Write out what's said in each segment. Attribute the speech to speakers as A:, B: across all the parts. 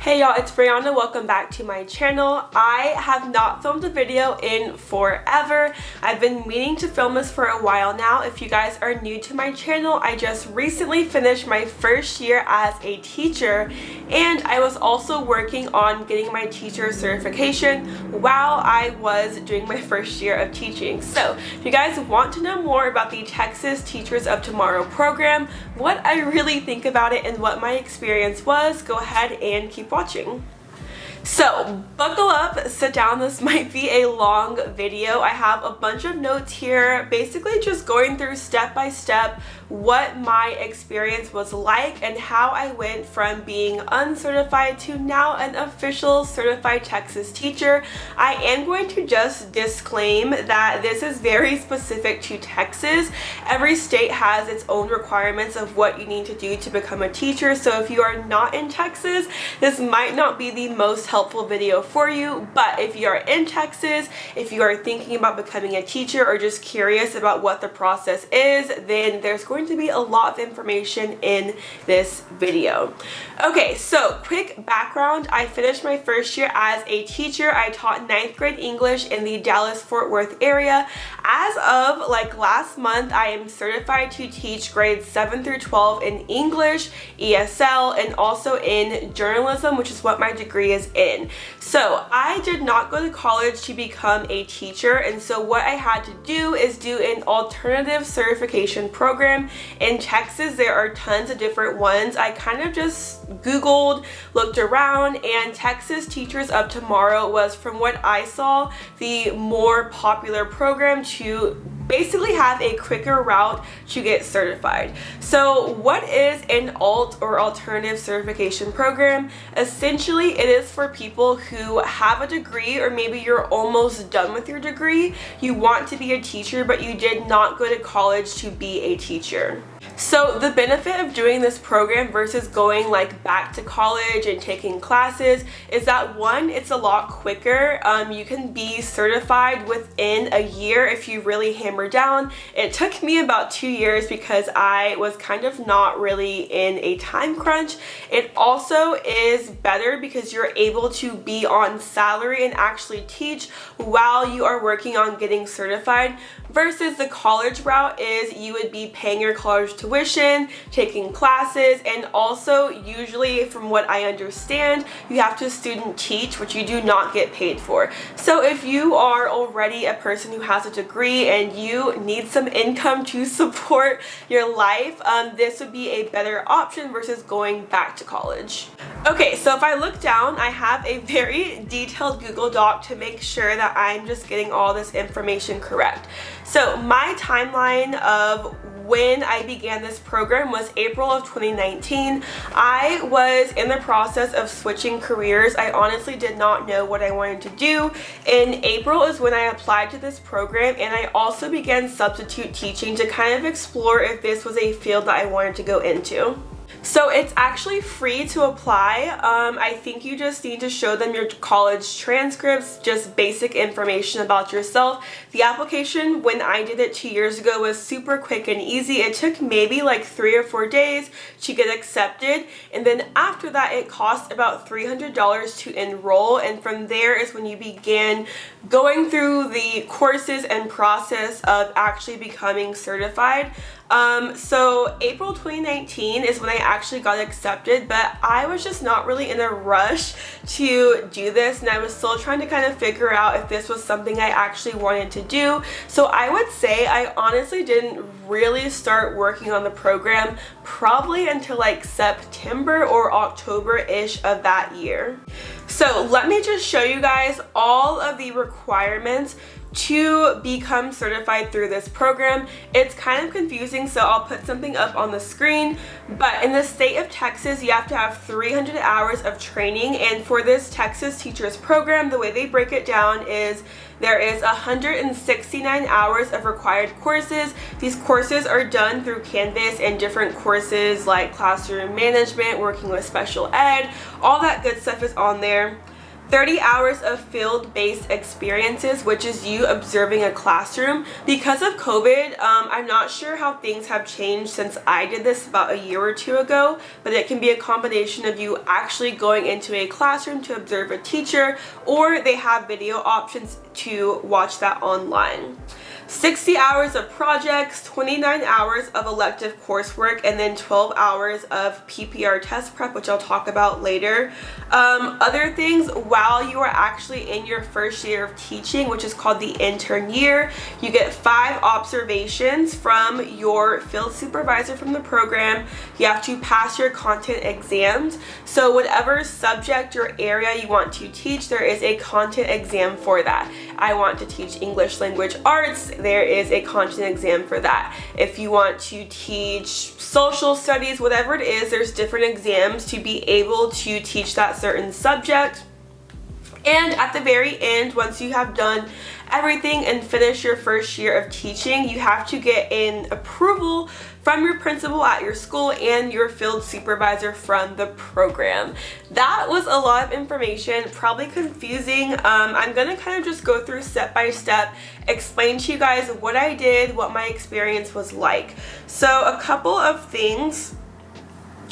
A: Hey y'all, it's Brianna. Welcome back to my channel. I have not filmed a video in forever. I've been meaning to film this for a while now. If you guys are new to my channel, I just recently finished my first year as a teacher, and I was also working on getting my teacher certification while I was doing my first year of teaching. So if you guys want to know more about the Texas Teachers of Tomorrow program, what I really think about it and what my experience was, go ahead and keep watching. So buckle up, sit down, this might be a long video. I have a bunch of notes here, basically just going through step by step what my experience was like and how I went from being uncertified to now an official certified Texas teacher. I am going to just disclaim that this is very specific to Texas. Every state has its own requirements of what you need to do to become a teacher, so if you are not in Texas, this might not be the most helpful video for you. But if you are in Texas, if you are thinking about becoming a teacher or just curious about what the process is, then there's going to be a lot of information in this video. Okay, so quick background. I finished my first year as a teacher. I taught 9th grade English in the Dallas-Fort Worth area. As of last month, I am certified to teach grades 7 through 12 in English, ESL, and also in journalism, which is what my degree is in. So I did not go to college to become a teacher, and so what I had to do is do an alternative certification program. In Texas, there are tons of different ones. I kind of just Googled, looked around, and Texas Teachers of Tomorrow was, from what I saw, the more popular program to basically have a quicker route to get certified. So what is an alt or alternative certification program? Essentially, it is for people who have a degree, or maybe you're almost done with your degree. You want to be a teacher, but you did not go to college to be a teacher. So the benefit of doing this program versus going back to college and taking classes is that, one, it's a lot quicker. You can be certified within a year if you really hammer down. It took me about 2 years because I was kind of not really in a time crunch. It also is better because you're able to be on salary and actually teach while you are working on getting certified, versus the college route is you would be paying your college tuition, taking classes, and also usually, from what I understand, you have to student teach, which you do not get paid for. So if you are already a person who has a degree and you need some income to support your life, this would be a better option versus going back to college. Okay, so if I look down, I have a very detailed Google Doc to make sure that I'm just getting all this information correct. So my timeline of when I began this program was April of 2019. I was in the process of switching careers. I honestly did not know what I wanted to do. In April is when I applied to this program, and I also began substitute teaching to kind of explore if this was a field that I wanted to go into. So it's actually free to apply. I think you just need to show them your college transcripts, just basic information about yourself. The application, when I did it 2 years ago, was super quick and easy. It took maybe 3 or 4 days to get accepted, and then after that it cost about $300 to enroll, and from there is when you began going through the courses and process of actually becoming certified. So April 2019 is when I actually got accepted, but I was just not really in a rush to do this, and I was still trying to kind of figure out if this was something I actually wanted to do. So I would say I honestly didn't really start working on the program probably until September or October-ish of that year. So let me just show you guys all of the requirements to become certified through this program. It's kind of confusing, so I'll put something up on the screen, but in the state of Texas, you have to have 300 hours of training, and for this Texas Teachers program, the way they break it down is there is 169 hours of required courses. These courses are done through Canvas, and different courses like classroom management, working with special ed, all that good stuff is on there. 30 hours of field-based experiences, which is you observing a classroom. Because of COVID, I'm not sure how things have changed since I did this about a year or two ago, but it can be a combination of you actually going into a classroom to observe a teacher, or they have video options to watch that online. 60 hours of projects, 29 hours of elective coursework, and then 12 hours of PPR test prep, which I'll talk about later. Other things, while you are actually in your first year of teaching, which is called the intern year, you get 5 observations from your field supervisor from the program. You have to pass your content exams. So whatever subject or area you want to teach, there is a content exam for that. I want to teach English language arts, there is a content exam for that. If you want to teach social studies, whatever it is, there's different exams to be able to teach that certain subject. And at the very end, once you have done everything and finish your first year of teaching, you have to get an approval from your principal at your school and your field supervisor from the program. That was a lot of information, probably confusing. I'm gonna kind of just go through step by step, explain to you guys what I did, what my experience was like. So a couple of things.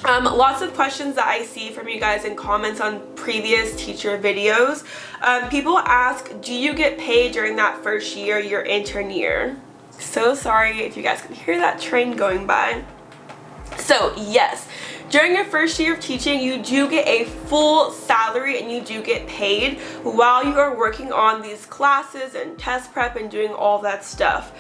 A: Lots of questions that I see from you guys in comments on previous teacher videos. People ask, do you get paid during that first year, your intern year? So sorry if you guys can hear that train going by. So yes, during your first year of teaching, you do get a full salary and you do get paid while you are working on these classes and test prep and doing all that stuff.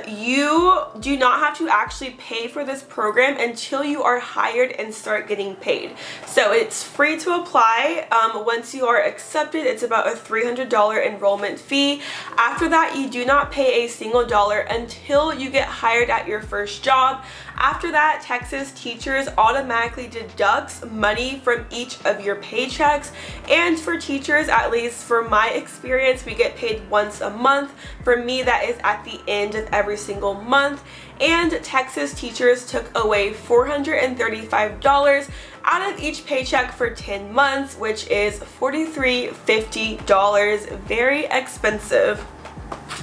A: You do not have to actually pay for this program until you are hired and start getting paid. So it's free to apply. Once you are accepted, it's about a $300 enrollment fee. After that, you do not pay a single dollar until you get hired at your first job. After that, Texas teachers automatically deducts money from each of your paychecks. And for teachers, at least for my experience, we get paid once a month. For me, that is at the end of every single month. And Texas teachers took away $435 out of each paycheck for 10 months, which is $43.50, very expensive.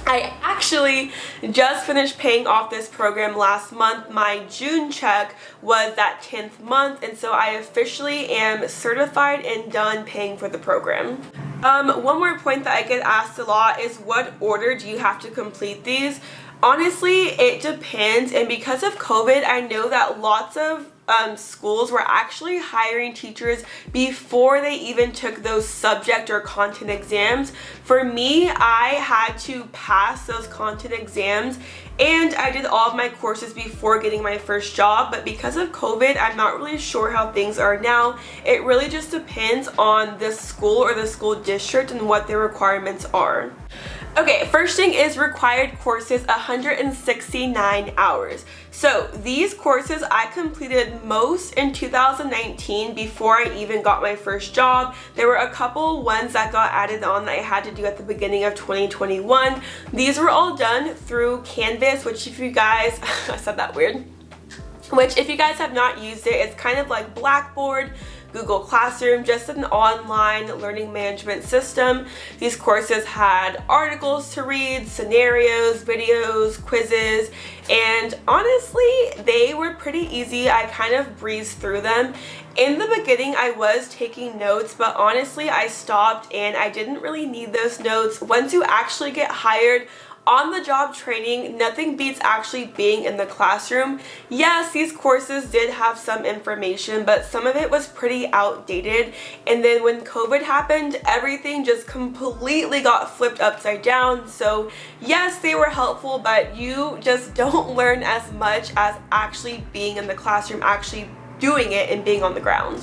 A: I actually just finished paying off this program last month. My June check was that 10th month, and so I officially am certified and done paying for the program. One more point that I get asked a lot is, what order do you have to complete these? Honestly, it depends, and because of COVID, I know that lots of schools were actually hiring teachers before they even took those subject or content exams. For me, I had to pass those content exams and I did all of my courses before getting my first job, but because of COVID, I'm not really sure how things are now. It really just depends on the school or the school district and what their requirements are. Okay, first thing is required courses, 169 hours. So these courses I completed most in 2019 before I even got my first job. There were a couple ones that got added on that I had to do at the beginning of 2021. These were all done through Canvas, which if you guys, I said that weird, which if you guys have not used it, it's kind of like Blackboard, Google Classroom, just an online learning management system. These courses had articles to read, scenarios, videos, quizzes, and honestly, they were pretty easy. I kind of breezed through them. In the beginning, I was taking notes, but honestly, I stopped and I didn't really need those notes. Once you actually get hired, on-the-job training, nothing beats actually being in the classroom. Yes, these courses did have some information, but some of it was pretty outdated. And then when COVID happened, everything just completely got flipped upside down. So yes, they were helpful, but you just don't learn as much as actually being in the classroom, actually doing it and being on the ground.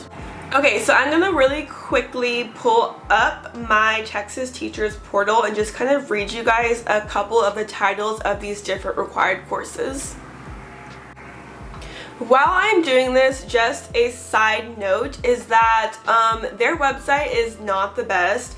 A: Okay, so I'm gonna really quickly pull up my Texas Teachers portal and just kind of read you guys a couple of the titles of these different required courses. While I'm doing this, just a side note is that their website is not the best.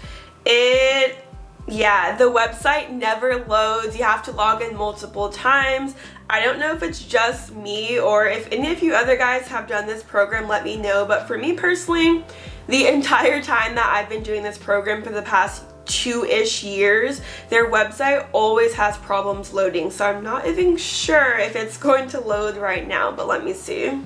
A: Yeah, the website never loads. You have to log in multiple times. I don't know if it's just me or if any of you other guys have done this program, let me know. But for me personally, the entire time that I've been doing this program for the past 2-ish years, their website always has problems loading, so I'm not even sure if it's going to load right now, but let me see.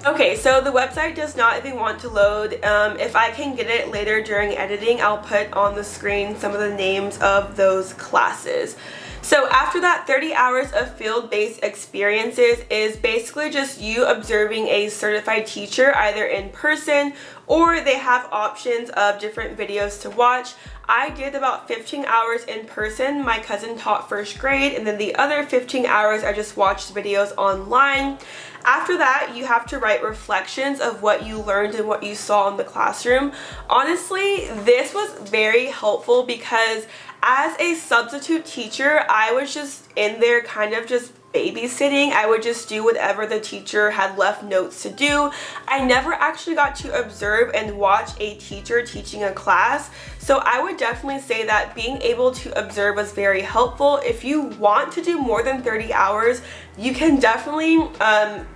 A: Okay, so the website does not even want to load. If I can get it later during editing, I'll put on the screen some of the names of those classes. So after that, 30 hours of field-based experiences is basically just you observing a certified teacher either in person, or they have options of different videos to watch. I did about 15 hours in person. My cousin taught first grade, and then the other 15 hours I just watched videos online. After that, you have to write reflections of what you learned and what you saw in the classroom. Honestly, this was very helpful because as a substitute teacher, I was just in there kind of just babysitting. I would just do whatever the teacher had left notes to do. I never actually got to observe and watch a teacher teaching a class. So I would definitely say that being able to observe was very helpful. If you want to do more than 30 hours, you can definitely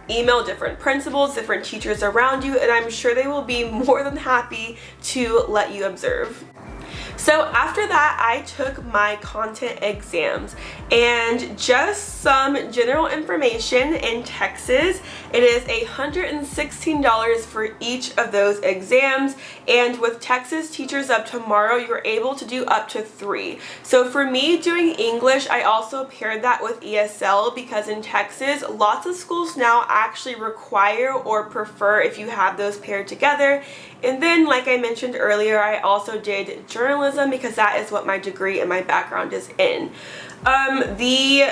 A: email different principals, different teachers around you, and I'm sure they will be more than happy to let you observe. So after that, I took my content exams, and just some general information in Texas, it is $116 for each of those exams, and with Texas Teachers Up Tomorrow, you're able to do up to 3. So for me doing English, I also paired that with ESL because in Texas, lots of schools now actually require or prefer if you have those paired together. And then, like I mentioned earlier, I also did journalism because that is what my degree and my background is in. The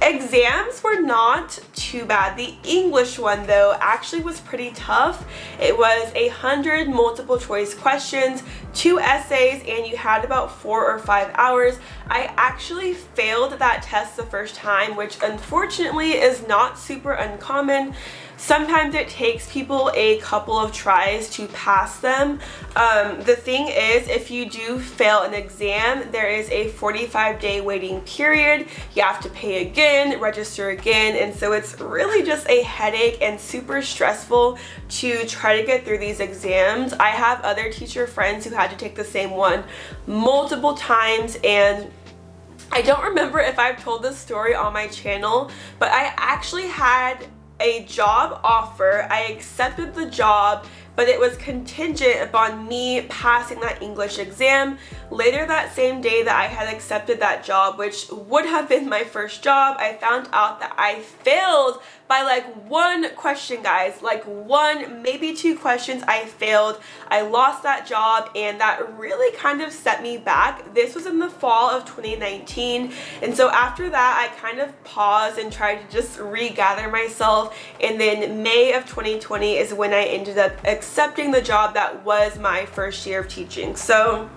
A: exams were not too bad. The English one, though, actually was pretty tough. It was 100 multiple choice questions, 2 essays, and you had about 4 or 5 hours. I actually failed that test the first time, which unfortunately is not super uncommon. Sometimes it takes people a couple of tries to pass them. The thing is, if you do fail an exam, there is a 45-day waiting period. You have to pay again, register again, and so it's really just a headache and super stressful to try to get through these exams. I have other teacher friends who had to take the same one multiple times, and I don't remember if I've told this story on my channel, but I actually had a job offer. I accepted the job, but it was contingent upon me passing that English exam. Later that same day that I had accepted that job, which would have been my first job, I found out that I failed by like 1 question, guys. Like 1, maybe 2 questions I failed. I lost that job, and that really kind of set me back. This was in the fall of 2019, and so after that I kind of paused and tried to just regather myself, and then May of 2020 is when I ended up accepting the job that was my first year of teaching. So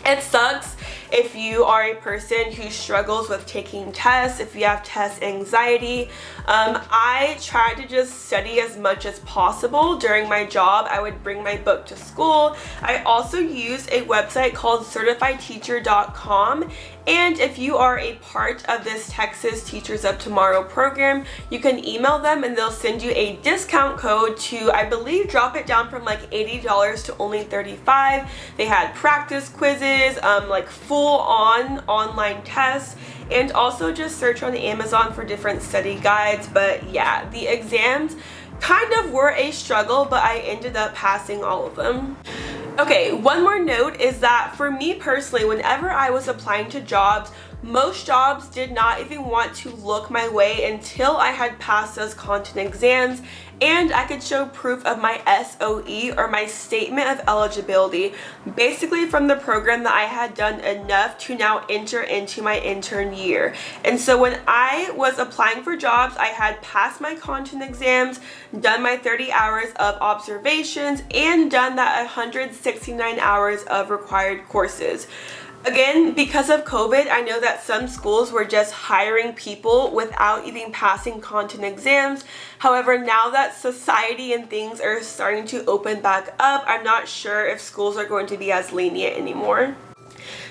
A: it sucks if you are a person who struggles with taking tests, if you have test anxiety. I tried to just study as much as possible during my job. I would bring my book to school. I also used a website called certifiedteacher.com, and if you are a part of this Texas Teachers Up Tomorrow program, you can email them and they'll send you a discount code to, I believe, drop it down from like $80 to only $35. They had practice quizzes, like full-on online tests, and also just search on Amazon for different study guides. But yeah, the exams kind of were a struggle, but I ended up passing all of them. Okay, one more note is that for me personally, whenever I was applying to jobs, most jobs did not even want to look my way until I had passed those content exams and I could show proof of my SOE, or my statement of eligibility, basically from the program that I had done enough to now enter into my intern year. And so when I was applying for jobs, I had passed my content exams, done my 30 hours of observations, and done that 169 hours of required courses. Again, because of COVID, I know that some schools were just hiring people without even passing content exams. However, now that society and things are starting to open back up, I'm not sure if schools are going to be as lenient anymore.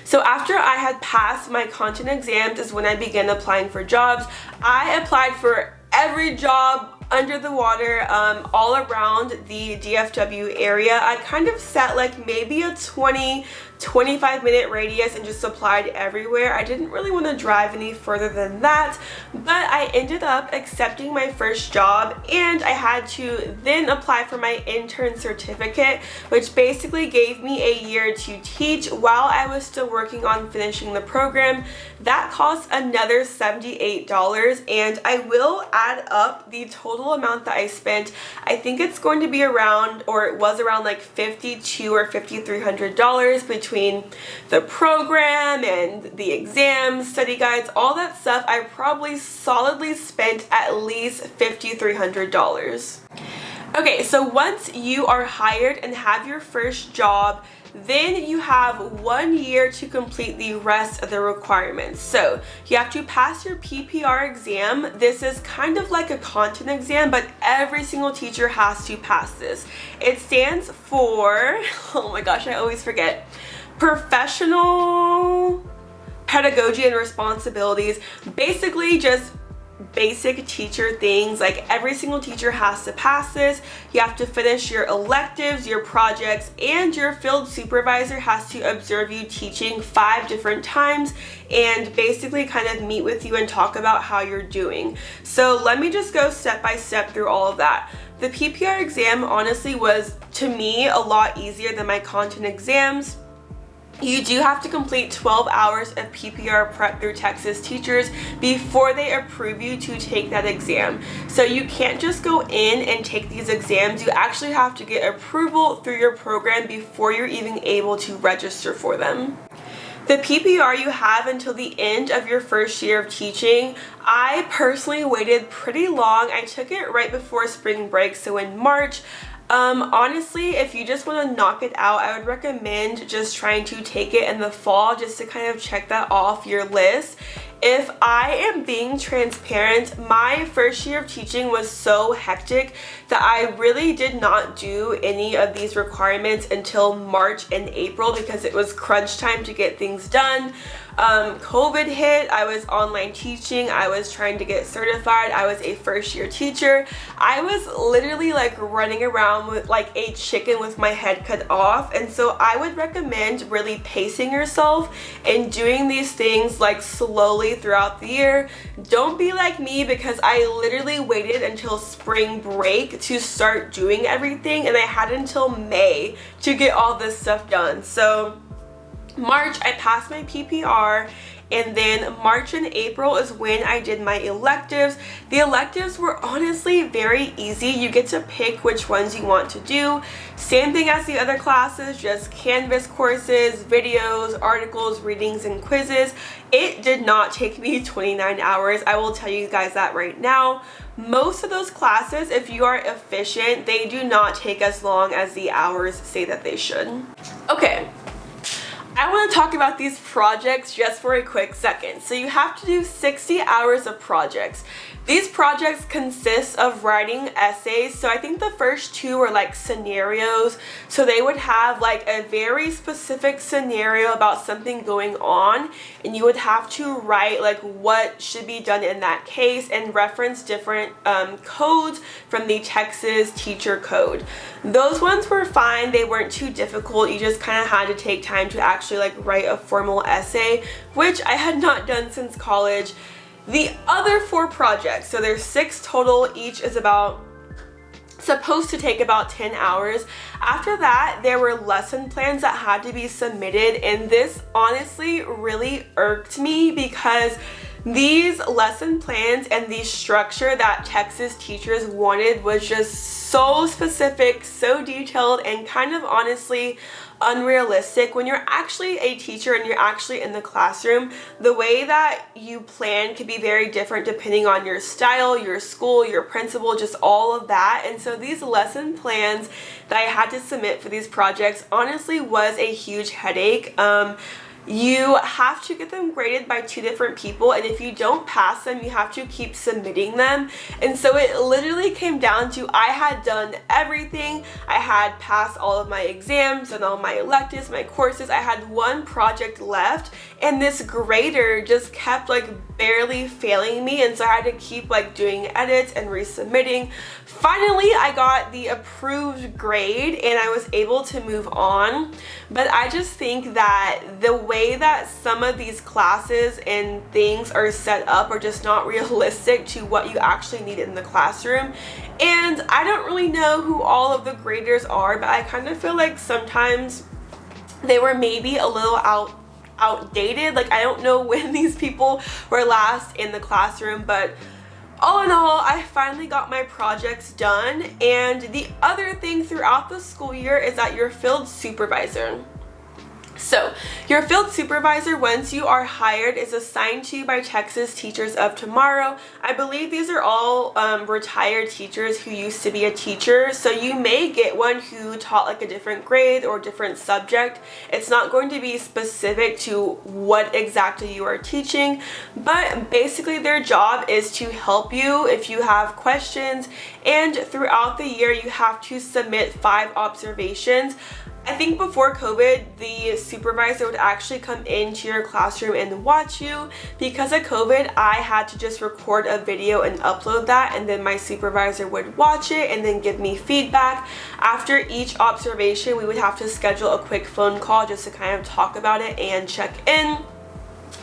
A: So after I had passed my content exams is when I began applying for jobs. I applied for every job under the water all around the DFW area. I kind of set like maybe a 25 minute radius and just applied everywhere. I didn't really want to drive any further than that, but I ended up accepting my first job, and I had to then apply for my intern certificate, which basically gave me a year to teach while I was still working on finishing the program. That cost another $78, and I will add up the total amount that I spent. I think it's going to be around, or it was around like $5,200 or $5,300 between the program and the exams, study guides, all that stuff. I probably solidly spent at least $5,300. Okay, so once you are hired and have your first job, then you have 1 year to complete the rest of the requirements. So you have to pass your PPR exam. This is kind of like a content exam, but every single teacher has to pass this. It stands for, oh my gosh, I always forget, Professional Pedagogy and Responsibilities. Basically just basic teacher things. Like every single teacher has to pass this. You have to finish your electives, your projects, and your field supervisor has to observe you teaching 5 different times and basically kind of meet with you and talk about how you're doing. So let me just go step by step through all of that. The PPR exam honestly was, to me, a lot easier than my content exams. You do have to complete 12 hours of PPR prep through Texas teachers before they approve you to take that exam. So you can't just go in and take these exams. You actually have to get approval through your program before you're even able to register for them. The PPR you have until the end of your first year of teaching. I personally waited pretty long. I took it right before spring break, so in March. Honestly, if you just want to knock it out, I would recommend just trying to take it in the fall just to kind of check that off your list. If I am being transparent, my first year of teaching was so hectic that I really did not do any of these requirements until March and April because it was crunch time to get things done. COVID hit, I was online teaching, I was trying to get certified, I was a first year teacher. I was literally like running around with like a chicken with my head cut off, and so I would recommend really pacing yourself and doing these things like slowly throughout the year. Don't be like me, because I literally waited until spring break to start doing everything, and I had until May to get all this stuff done. So March, I passed my PPR, and then March and April is when I did my electives. The electives were honestly very easy. You get to pick which ones you want to do. Same thing as the other classes, just Canvas courses, videos, articles, readings, and quizzes. It did not take me 29 hours. I will tell you guys that right now. Most of those classes, if you are efficient, they do not take as long as the hours say that they should. Okay. I want to talk about these projects just for a quick second. So you have to do 60 hours of projects. These projects consist of writing essays. So I think the first 2 are like scenarios. So they would have like a very specific scenario about something going on, and you would have to write like what should be done in that case and reference different codes from the Texas teacher code. Those ones were fine. They weren't too difficult. You just kind of had to take time to actually like write a formal essay, which I had not done since college. The other 4 projects, so there's 6 total, each is supposed to take about 10 hours. After that, there were lesson plans that had to be submitted, and this honestly really irked me because these lesson plans and the structure that Texas teachers wanted was just so specific, so detailed, and kind of honestly unrealistic. When you're actually a teacher and you're actually in the classroom, the way that you plan could be very different depending on your style, your school, your principal, just all of that. And so these lesson plans that I had to submit for these projects honestly was a huge headache. you have to get them graded by 2 different people, and if you don't pass them, you have to keep submitting them. And so it literally came down to, I had done everything. I had passed all of my exams and all my electives, my courses. I had one project left, and this grader just kept like barely failing me, and so I had to keep like doing edits and resubmitting. Finally, I got the approved grade and I was able to move on. But I just think that the way that some of these classes and things are set up are just not realistic to what you actually need in the classroom. And I don't really know who all of the graders are, but I kind of feel like sometimes they were maybe a little outdated. Like, I don't know when these people were last in the classroom, but all in all, I finally got my projects done. And the other thing throughout the school year is that your field supervisor. So your field supervisor, once you are hired, is assigned to you by Texas Teachers of Tomorrow. I believe these are all retired teachers who used to be a teacher. So you may get one who taught like a different grade or different subject. It's not going to be specific to what exactly you are teaching, but basically their job is to help you if you have questions. And throughout the year, you have to submit 5 observations. I think before COVID, the supervisor would actually come into your classroom and watch you. Because of COVID, I had to just record a video and upload that, and then my supervisor would watch it and then give me feedback. After each observation, we would have to schedule a quick phone call just to kind of talk about it and check in.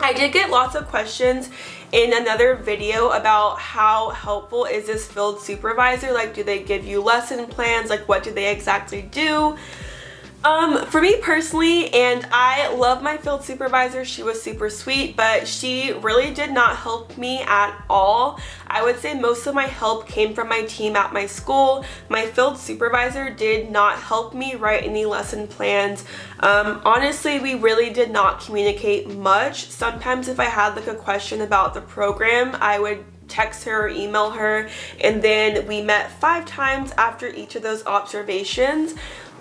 A: I did get lots of questions in another video about how helpful is this field supervisor. Like, do they give you lesson plans? Like, what do they exactly do? For me personally, and I love my field supervisor, she was super sweet, but she really did not help me at all. I would say most of my help came from my team at my school. My field supervisor did not help me write any lesson plans. Honestly, we really did not communicate much. Sometimes if I had like a question about the program, I would text her or email her, and then we met 5 times after each of those observations.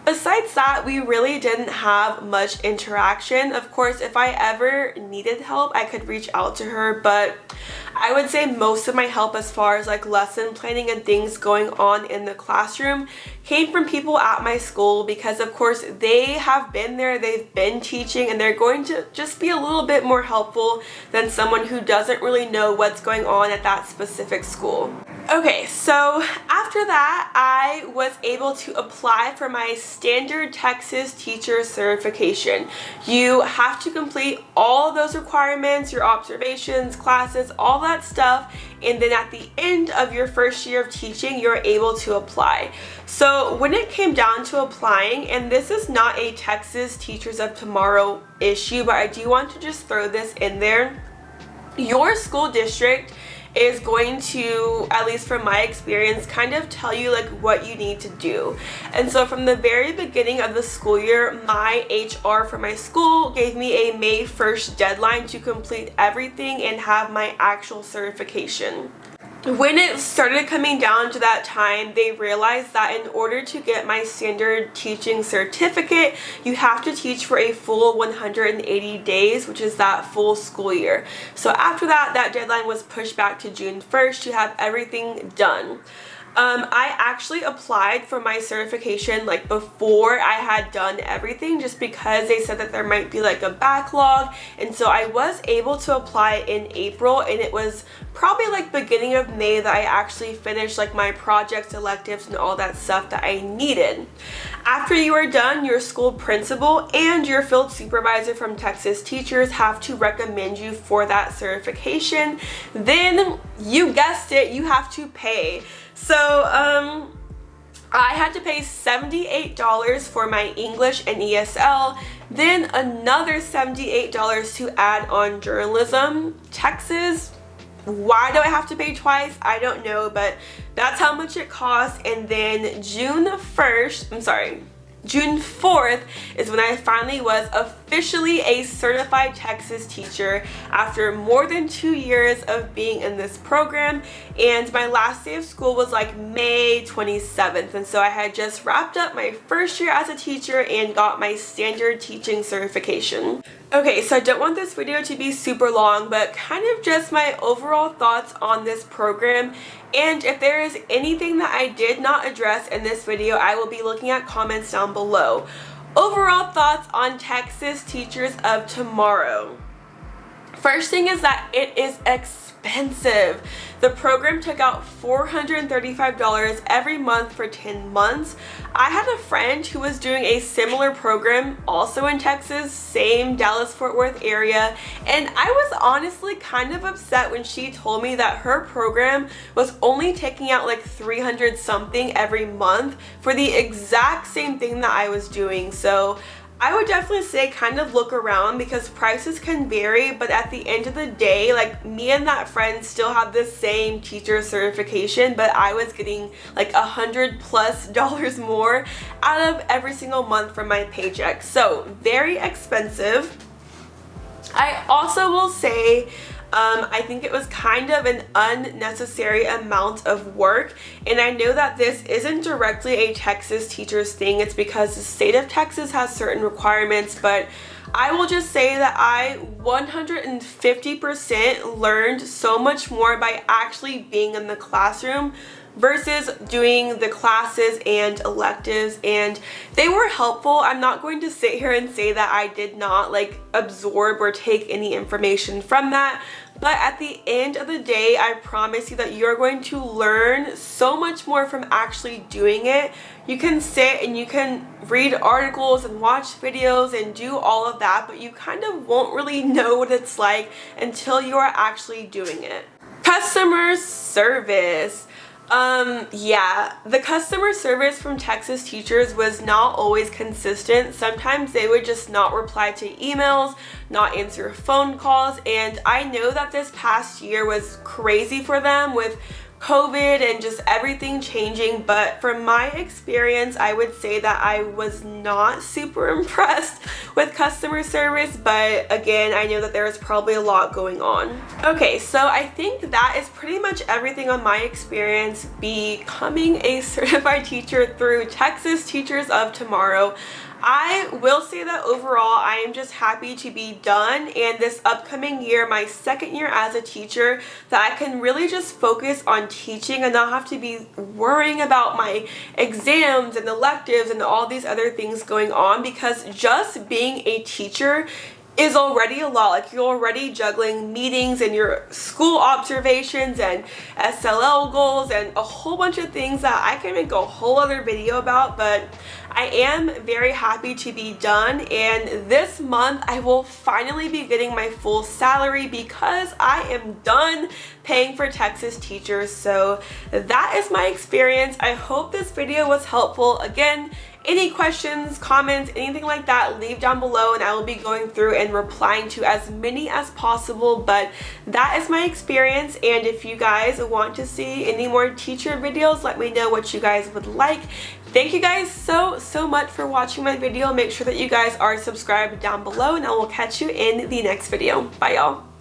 A: Besides that, we really didn't have much interaction. Of course, if I ever needed help, I could reach out to her, but I would say most of my help as far as like lesson planning and things going on in the classroom came from people at my school, because of course they have been there, they've been teaching, and they're going to just be a little bit more helpful than someone who doesn't really know what's going on at that specific school. Okay, so after that, I was able to apply for my standard Texas teacher certification. You have to complete all of those requirements, your observations, classes, all that stuff, and then at the end of your first year of teaching, you're able to apply. So when it came down to applying, and this is not a Texas Teachers of Tomorrow issue, but I do want to just throw this in there. Your school district is going to, at least from my experience, kind of tell you like what you need to do. And so from the very beginning of the school year, my HR for my school gave me a May 1st deadline to complete everything and have my actual certification. When it started coming down to that time, they realized that in order to get my standard teaching certificate, you have to teach for a full 180 days, which is that full school year. So after that, that deadline was pushed back to June 1st to have everything done. I actually applied for my certification like before I had done everything, just because they said that there might be like a backlog, and so I was able to apply in April, and it was probably like beginning of May that I actually finished like my projects, electives, and all that stuff that I needed. After you are done, your school principal and your field supervisor from Texas Teachers have to recommend you for that certification. Then, you guessed it, you have to pay. So I had to pay $78 for my English and ESL, then another $78 to add on journalism. Texas, why do I have to pay twice? I don't know, but that's how much it costs. And then June 4th is when I finally was officially a certified Texas teacher after more than 2 years of being in this program, and my last day of school was like May 27th, and so I had just wrapped up my first year as a teacher and got my standard teaching certification. Okay, so I don't want this video to be super long, but kind of just my overall thoughts on this program. And if there is anything that I did not address in this video, I will be looking at comments down below. Overall thoughts on Texas Teachers of Tomorrow. First thing is that it is expensive. The program took out $435 every month for 10 months. I had a friend who was doing a similar program also in Texas, same Dallas-Fort Worth area, and I was honestly kind of upset when she told me that her program was only taking out like $300 something every month for the exact same thing that I was doing. So I would definitely say kind of look around because prices can vary, but at the end of the day, like me and that friend still have the same teacher certification, but I was getting like $100+ more out of every single month from my paycheck. So very expensive. I also will say I think it was kind of an unnecessary amount of work, and I know that this isn't directly a Texas teachers thing. It's because the state of Texas has certain requirements, but I will just say that I 150% learned so much more by actually being in the classroom versus doing the classes and electives, and they were helpful. I'm not going to sit here and say that I did not like absorb or take any information from that, but at the end of the day, I promise you that you're going to learn so much more from actually doing it. You can sit and you can read articles and watch videos and do all of that, but you kind of won't really know what it's like until you are actually doing it. Customer service. Yeah, the customer service from Texas teachers was not always consistent. Sometimes they would just not reply to emails, not answer phone calls, and I know that this past year was crazy for them with COVID and just everything changing, but from my experience, I would say that I was not super impressed with customer service, but again, I know that there is probably a lot going on. Okay, so I think that is pretty much everything on my experience becoming a certified teacher through Texas Teachers of Tomorrow. I will say that overall I am just happy to be done, and this upcoming year, my second year as a teacher, that I can really just focus on teaching and not have to be worrying about my exams and electives and all these other things going on, because just being a teacher is already a lot. Like, you're already juggling meetings and your school observations and SLL goals and a whole bunch of things that I can make a whole other video about, but I am very happy to be done, and this month I will finally be getting my full salary because I am done paying for Texas teachers. So that is my experience. I hope this video was helpful. Again, any questions, comments, anything like that, leave down below and I will be going through and replying to as many as possible. But that is my experience, and if you guys want to see any more teacher videos, let me know what you guys would like. Thank you guys so much for watching my video. Make sure that you guys are subscribed down below, and I will catch you in the next video. Bye, y'all.